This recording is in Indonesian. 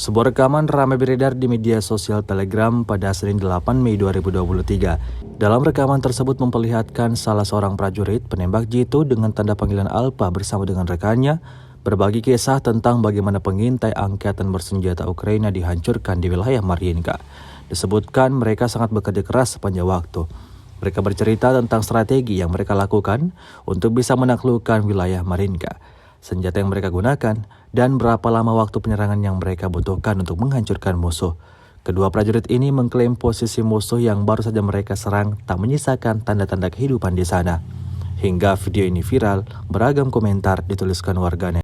Sebuah rekaman ramai beredar di media sosial Telegram pada Senin 8 Mei 2023. Dalam rekaman tersebut memperlihatkan salah seorang prajurit penembak jitu dengan tanda panggilan Alpha bersama dengan rekannya berbagi kisah tentang bagaimana pengintai angkatan bersenjata Ukraina dihancurkan di wilayah Mariinka. Disebutkan mereka sangat bekerja keras sepanjang waktu. Mereka bercerita tentang strategi yang mereka lakukan untuk bisa menaklukkan wilayah Mariinka, senjata yang mereka gunakan, dan berapa lama waktu penyerangan yang mereka butuhkan untuk menghancurkan musuh. Kedua prajurit ini mengklaim posisi musuh yang baru saja mereka serang tak menyisakan tanda-tanda kehidupan di sana. Hingga video ini viral, beragam komentar dituliskan warganet.